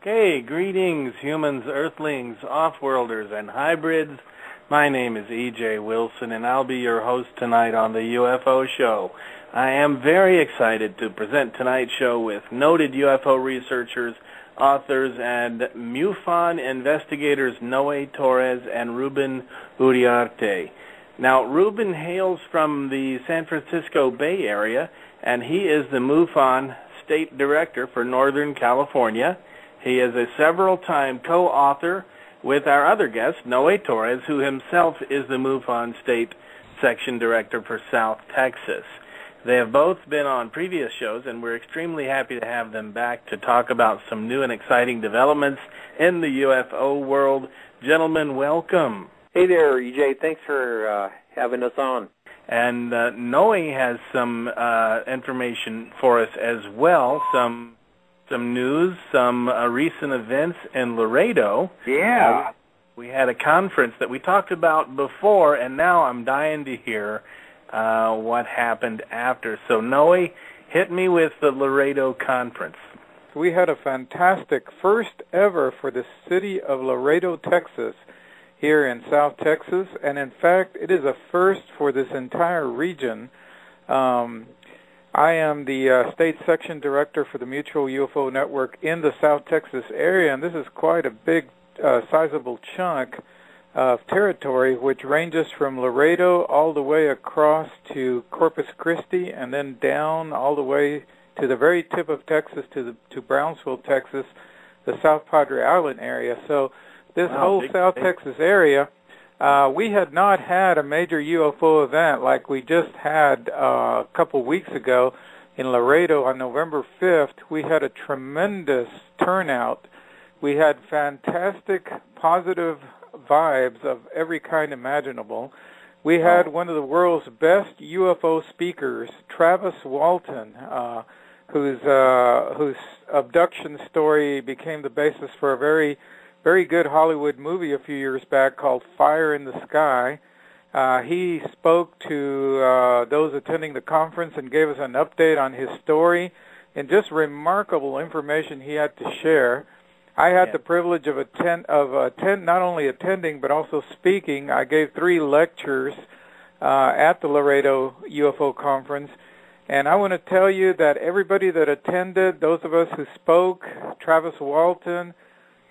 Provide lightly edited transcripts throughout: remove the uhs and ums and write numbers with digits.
Okay, greetings, humans, earthlings, off-worlders, and hybrids. My name is E.J. Wilson, and I'll be your host tonight on the UFO Show. I am very excited to present tonight's show with noted UFO researchers, authors, and MUFON investigators Noe Torres and Ruben Uriarte. Now, Ruben hails from the San Francisco Bay Area, and he is the MUFON State Director for Northern California. He is a several-time co-author with our other guest, Noe Torres, who himself is the MUFON State Section Director for South Texas. They have both been on previous shows, and we're extremely happy to have them back to talk about some new and exciting developments in the UFO world. Gentlemen, welcome. Hey there, EJ. Thanks for having us on. And Noe has some information for us as well, some news, some recent events in Laredo. Yeah. We had a conference that we talked about before, and now I'm dying to hear what happened after. So, Noe, hit me with the Laredo conference. We had a fantastic first ever for the city of Laredo, Texas, here in South Texas, and in fact, it is a first for this entire region. I am the State Section Director for the Mutual UFO Network in the South Texas area, and this is quite a big, sizable chunk of territory, which ranges from Laredo all the way across to Corpus Christi, and then down all the way to the very tip of Texas, to Brownsville, Texas, the South Padre Island area. So this whole South Texas area, we had not had a major UFO event like we just had a couple weeks ago in Laredo on November 5th. We had a tremendous turnout. We had fantastic, positive vibes of every kind imaginable. We had one of the world's best UFO speakers, Travis Walton, whose abduction story became the basis for a very good Hollywood movie a few years back called Fire in the Sky. He spoke to those attending the conference and gave us an update on his story and just remarkable information he had to share. I had the privilege of not only attending but also speaking. I gave 3 lectures at the Laredo UFO conference, and I want to tell you that everybody that attended, those of us who spoke, Travis Walton,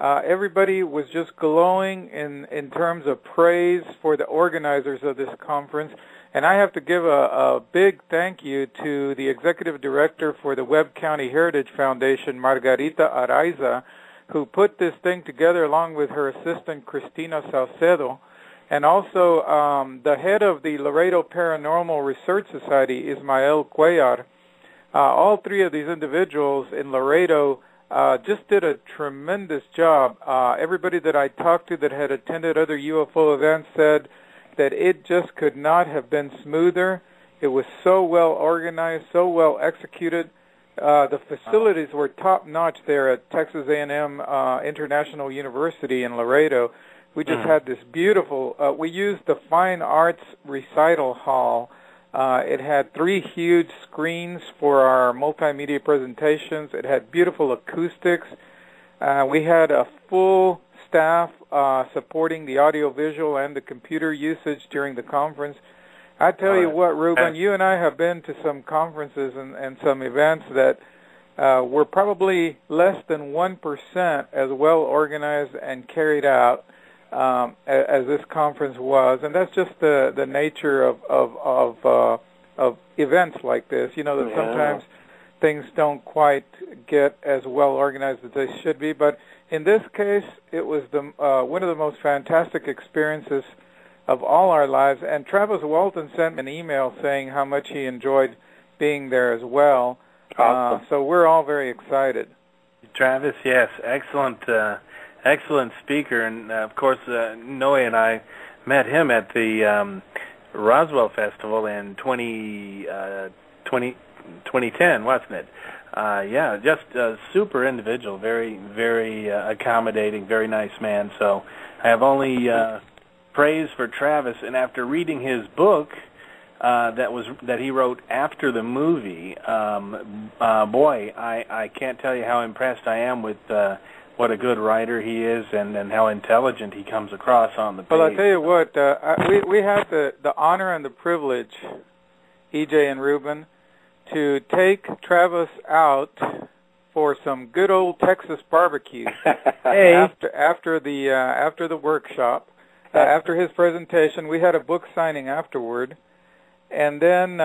everybody was just glowing in terms of praise for the organizers of this conference. And I have to give a big thank you to the executive director for the Webb County Heritage Foundation, Margarita Araiza, who put this thing together along with her assistant, Cristina Salcedo, and also the head of the Laredo Paranormal Research Society, Ismael Cuellar. All 3 of these individuals in Laredo just did a tremendous job. Everybody that I talked to that had attended other UFO events said that it just could not have been smoother. It was so well organized, so well executed. The facilities were top-notch there at Texas A&M International University in Laredo. We just had this beautiful, we used the Fine Arts Recital Hall. It had 3 huge screens for our multimedia presentations. It had beautiful acoustics. We had a full staff supporting the audiovisual and the computer usage during the conference. I tell you what, Ruben, you and I have been to some conferences and some events that were probably less than 1% as well organized and carried out as this conference was, and that's just the nature of events like this. You know that sometimes things don't quite get as well organized as they should be, but in this case, it was one of the most fantastic experiences of all our lives. And Travis Walton sent me an email saying how much he enjoyed being there as well. Awesome. So we're all very excited. Travis, yes, excellent speaker, and of course, Noe and I met him at the Roswell Festival in 2010, wasn't it? Just a super individual, very accommodating, very nice man. So I have only praise for Travis, and after reading his book that he wrote after the movie, boy, I can't tell you how impressed I am with what a good writer he is and how intelligent he comes across on the page. Well, I'll tell you what, we had the honor and the privilege, EJ and Ruben, to take Travis out for some good old Texas barbecue after the workshop. After his presentation, we had a book signing afterward, and then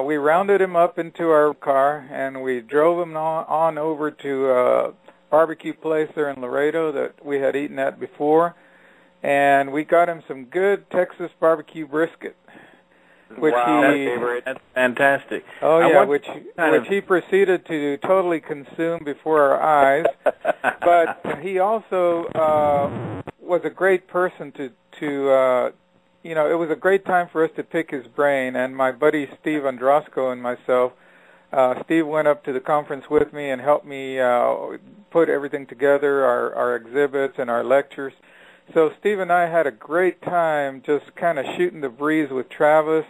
we rounded him up into our car, and we drove him on over to a barbecue place there in Laredo that we had eaten at before, and we got him some good Texas barbecue brisket. Which That's fantastic. Oh yeah, which he proceeded to totally consume before our eyes. But he also was a great person to it was a great time for us to pick his brain. And my buddy Steve Androsco and myself, Steve went up to the conference with me and helped me put everything together, our exhibits and our lectures. So Steve and I had a great time just kind of shooting the breeze with Travis,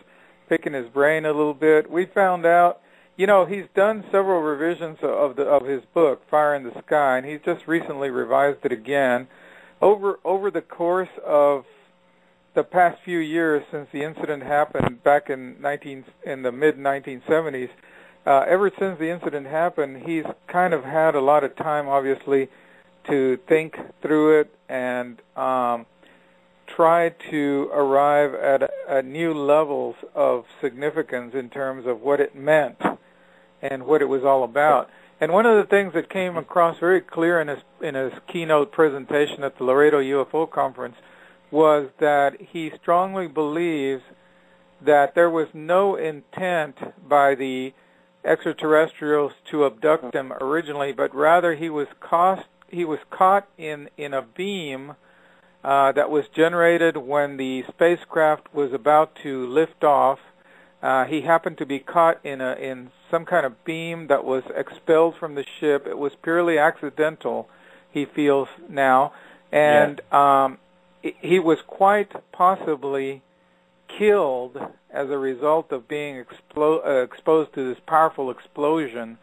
picking his brain a little bit. We found out, he's done several revisions of his book, Fire in the Sky, and he's just recently revised it again. Over the course of the past few years since the incident happened back in the mid-1970s, ever since the incident happened, he's kind of had a lot of time, obviously, to think through it and try to arrive at new levels of significance in terms of what it meant and what it was all about. And one of the things that came across very clear in his keynote presentation at the Laredo UFO conference was that he strongly believes that there was no intent by the extraterrestrials to abduct them originally, but rather he was caught in a beam that was generated when the spacecraft was about to lift off. He happened to be caught in some kind of beam that was expelled from the ship. It was purely accidental, he feels now, and he was quite possibly killed as a result of being exposed to this powerful explosion,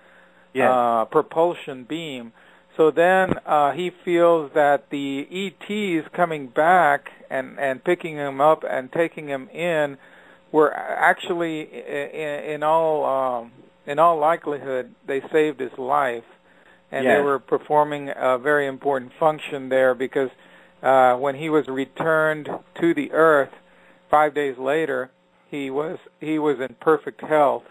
propulsion beam. So then he feels that the ETs coming back and picking him up and taking him in were actually, in all likelihood, they saved his life, and they were performing a very important function there because when he was returned to the Earth 5 days later, he was in perfect health,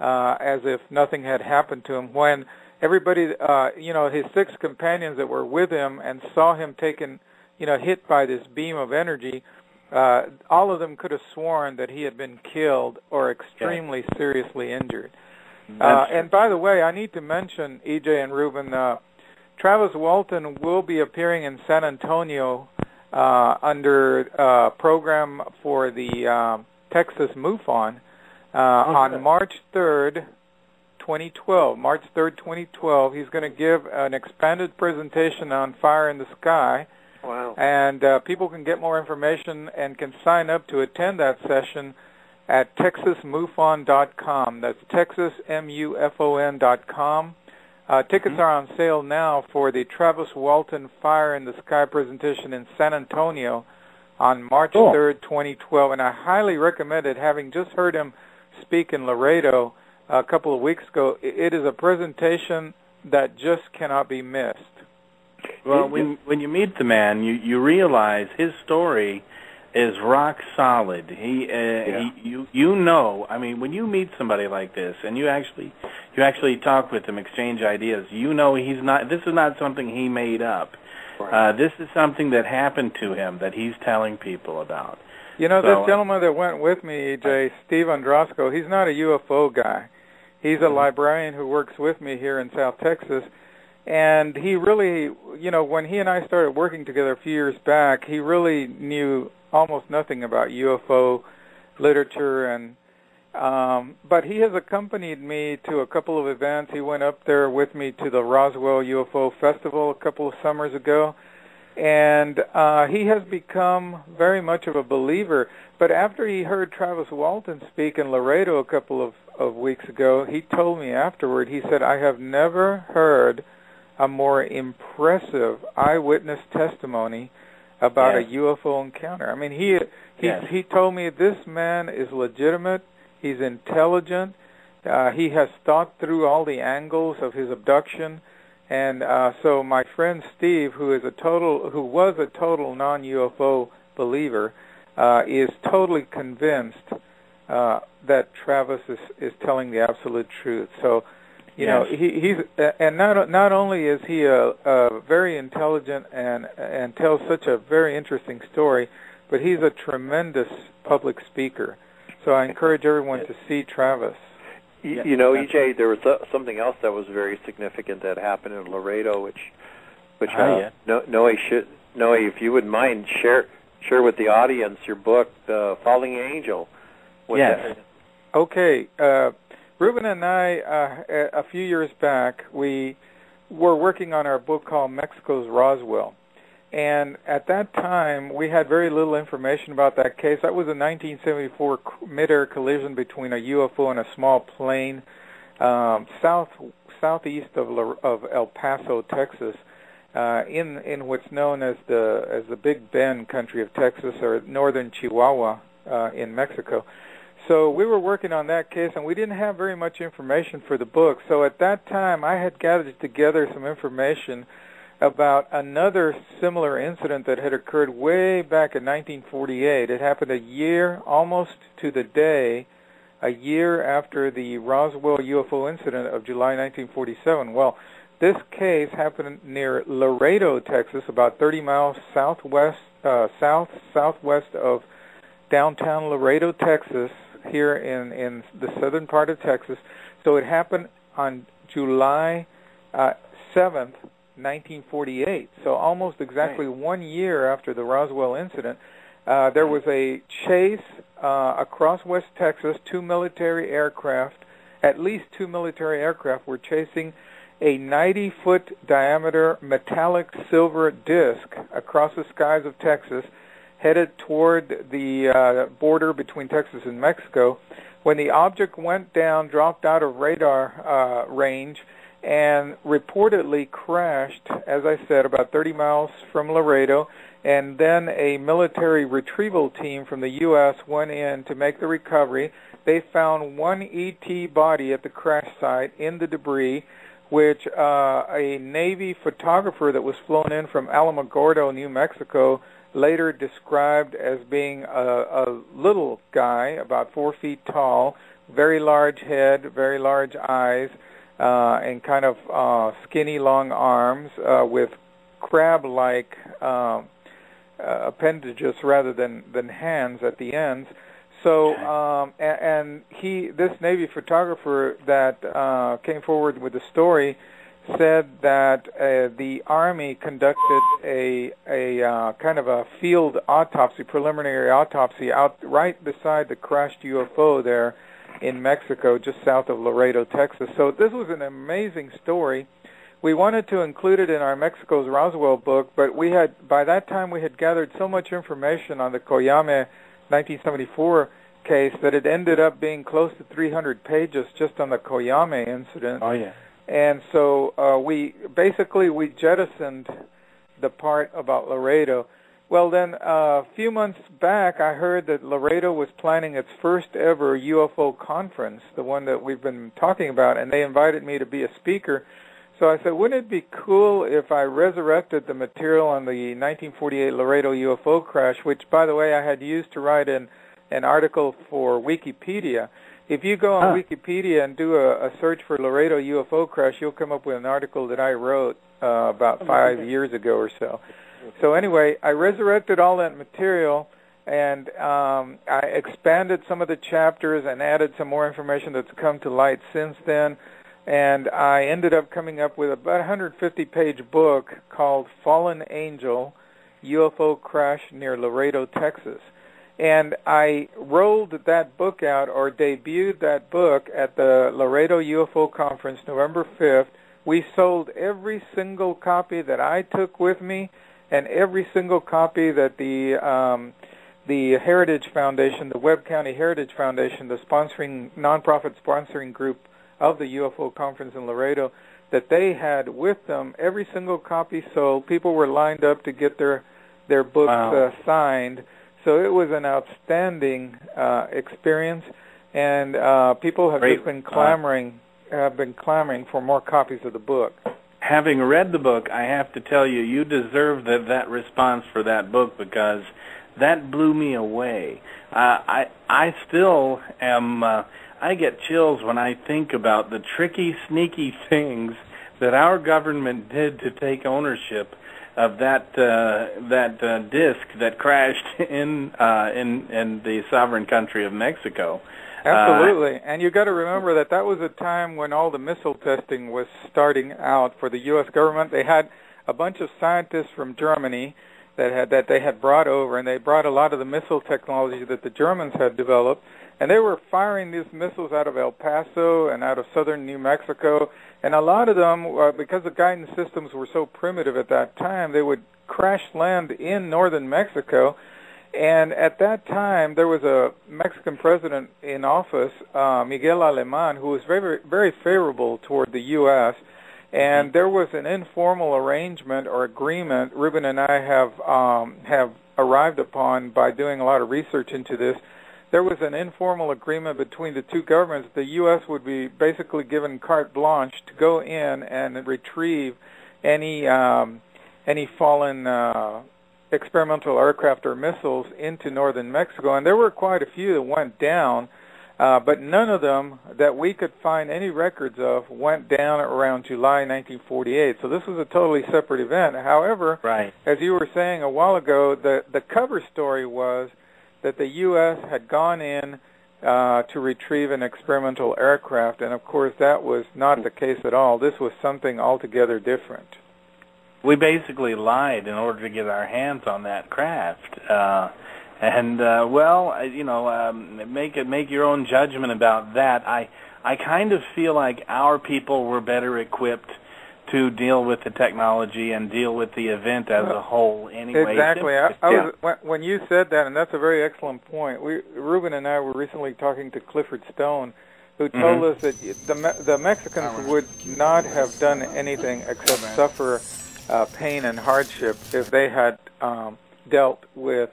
as if nothing had happened to him. When everybody, his 6 companions that were with him and saw him taken, hit by this beam of energy, all of them could have sworn that he had been killed or extremely seriously injured. And by the way, I need to mention, EJ and Ruben, Travis Walton will be appearing in San Antonio under a program for the Texas MUFON on March 3rd, 2012. March 3rd, 2012. He's going to give an expanded presentation on Fire in the Sky. Wow. And people can get more information and can sign up to attend that session at TexasMUFON.com. That's TexasMUFON.com. Tickets are on sale now for the Travis Walton Fire in the Sky presentation in San Antonio on March 3rd, 2012. And I highly recommend it, having just heard him speak in Laredo a couple of weeks ago. It is a presentation that just cannot be missed. Well, when you meet the man, you realize his story is rock solid. I mean, when you meet somebody like this and you actually talk with him, exchange ideas, this is not something he made up. Right. This is something that happened to him that he's telling people about. This gentleman that went with me, EJ, Steve Androsco, he's not a UFO guy. He's a librarian who works with me here in South Texas. And he really, when he and I started working together a few years back, he really knew almost nothing about UFO literature, and but he has accompanied me to a couple of events. He went up there with me to the Roswell UFO Festival a couple of summers ago, and he has become very much of a believer. But after he heard Travis Walton speak in Laredo a couple of weeks ago, he told me afterward, he said, I have never heard a more impressive eyewitness testimony about a UFO encounter. I mean, he told me this man is legitimate, he's intelligent, he has thought through all the angles of his abduction, and so my friend Steve, who was a total non-UFO believer, is totally convinced that Travis is telling the absolute truth. So, you know, he's and not only is he a very intelligent and tells such a very interesting story, but he's a tremendous public speaker. So I encourage everyone to see Travis. You know, EJ, there was something else that was very significant that happened in Laredo, which Noe, if you wouldn't mind, share with the audience your book, The Falling Angel. Okay. Ruben and I, a few years back, we were working on our book called Mexico's Roswell. And at that time, we had very little information about that case. That was a 1974 mid-air collision between a UFO and a small plane southeast of El Paso, Texas, in what's known as the Big Bend country of Texas, or northern Chihuahua in Mexico. So we were working on that case, and we didn't have very much information for the book. So at that time, I had gathered together some information about another similar incident that had occurred way back in 1948. It happened a year, almost to the day, a year after the Roswell UFO incident of July 1947. Well, this case happened near Laredo, Texas, about 30 miles southwest of downtown Laredo, Texas, here in the southern part of Texas. So it happened on July 7th, 1948. So almost exactly 1 year after the Roswell incident, there was a chase across West Texas. At least two military aircraft were chasing a 90-foot diameter metallic silver disc across the skies of Texas, headed toward the border between Texas and Mexico. When the object went down, dropped out of radar range, and reportedly crashed, as I said, about 30 miles from Laredo, and then a military retrieval team from the U.S. went in to make the recovery. They found one ET body at the crash site in the debris, which a Navy photographer that was flown in from Alamogordo, New Mexico, later described as being a little guy, about 4 feet tall, very large head, very large eyes, and kind of skinny, long arms with crab-like appendages rather than hands at the ends. So, this Navy photographer that came forward with the story said that the Army conducted a kind of a field autopsy, preliminary autopsy, out right beside the crashed UFO there in Mexico, just south of Laredo, Texas. So this was an amazing story. We wanted to include it in our Mexico's Roswell book, but by that time we had gathered so much information on the Coyame 1974 case that it ended up being close to 300 pages just on the Coyame incident. Oh, yeah. And so we jettisoned the part about Laredo. Well, then a few months back, I heard that Laredo was planning its first ever UFO conference, the one that we've been talking about, and they invited me to be a speaker. So I said, wouldn't it be cool if I resurrected the material on the 1948 Laredo UFO crash, which, by the way, I had used to write an article for Wikipedia. If you go on Wikipedia and do a search for Laredo UFO crash, you'll come up with an article that I wrote about 5 years ago or so. So anyway, I resurrected all that material, and I expanded some of the chapters and added some more information that's come to light since then. And I ended up coming up with about a 150-page book called Fallen Angel, UFO Crash Near Laredo, Texas. And I rolled that book out, or debuted that book, at the Laredo UFO Conference, November 5th. We sold every single copy that I took with me, and every single copy that the Heritage Foundation, the Webb County Heritage Foundation, the nonprofit sponsoring group of the UFO conference in Laredo, that they had with them every single copy sold. People were lined up to get their books signed. So it was an outstanding experience, and people have just been clamoring for more copies of the book. Having read the book, I have to tell you, you deserve that response for that book, because that blew me away. I still am. I get chills when I think about the tricky, sneaky things that our government did to take ownership of that disc that crashed in the sovereign country of Mexico. Absolutely, and you got to remember that was a time when all the missile testing was starting out for the U.S. government. They had a bunch of scientists from Germany that they had brought over, and they brought a lot of the missile technology that the Germans had developed, and they were firing these missiles out of El Paso and out of southern New Mexico, and a lot of them, because the guidance systems were so primitive at that time, they would crash land in northern Mexico. And at that time, there was a Mexican president in office, Miguel Alemán, who was very, very favorable toward the U.S., and there was an informal arrangement or agreement Ruben and I have arrived upon by doing a lot of research into this. There was an informal agreement between the two governments. The U.S. would be basically given carte blanche to go in and retrieve any fallen experimental aircraft or missiles into northern Mexico, and there were quite a few that went down, but none of them that we could find any records of went down around July 1948. So this was a totally separate event. However, as you were saying a while ago, the cover story was that the U.S. had gone in to retrieve an experimental aircraft, and of course that was not the case at all. This was something altogether different. We basically lied in order to get our hands on that craft, make your own judgment about that. I kind of feel like our people were better equiped to deal with the technology and deal with the event as a whole. Anyway, exactly. When you said that, and that's a very excellent point. Ruben and I were recently talking to Clifford Stone, who told us that the Mexicans would not have done anything except suffer pain and hardship if they had dealt with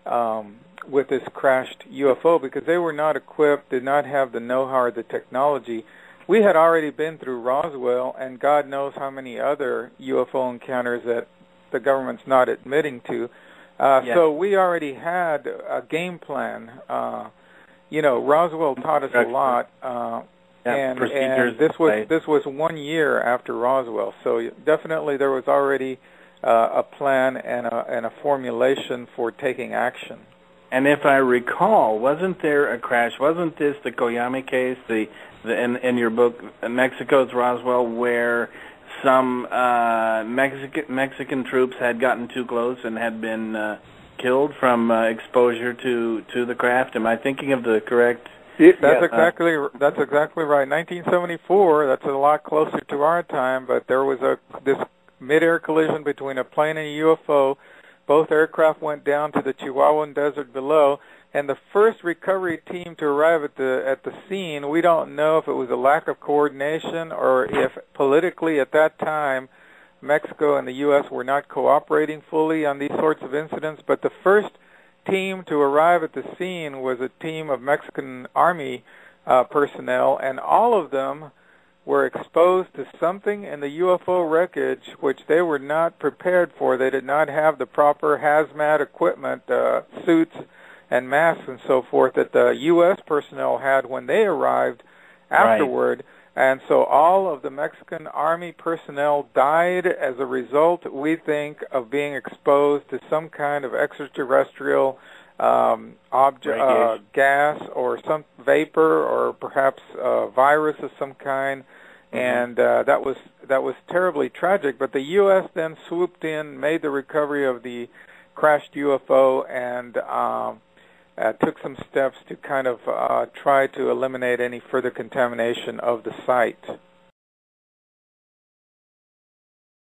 this crashed UFO, because they were not equipped, did not have the know-how or the technology. We had already been through Roswell, and God knows how many other UFO encounters that the government's not admitting to. So we already had a game plan. Roswell taught us a lot. And this was 1 year after Roswell, so definitely there was already a plan and a formulation for taking action. And if I recall, wasn't there a crash? Wasn't this the Coyame case, in your book, Mexico's Roswell, where some Mexican troops had gotten too close and had been killed from exposure to the craft? Am I thinking of the correct? That's exactly right. 1974. That's a lot closer to our time. But there was this mid-air collision between a plane and a UFO. Both aircraft went down to the Chihuahuan Desert below, and the first recovery team to arrive at the scene, we don't know if it was a lack of coordination or if politically at that time Mexico and the U.S. were not cooperating fully on these sorts of incidents. But the first team to arrive at the scene was a team of Mexican Army personnel, and all of them were exposed to something in the UFO wreckage which they were not prepared for. They did not have the proper hazmat equipment, suits and masks and so forth that the U.S. personnel had when they arrived afterward. And so all of the Mexican Army personnel died as a result, we think, of being exposed to some kind of extraterrestrial gas or some vapor or perhaps a virus of some kind. And that was terribly tragic. But the U.S. then swooped in, made the recovery of the crashed UFO, and took some steps to kind of try to eliminate any further contamination of the site.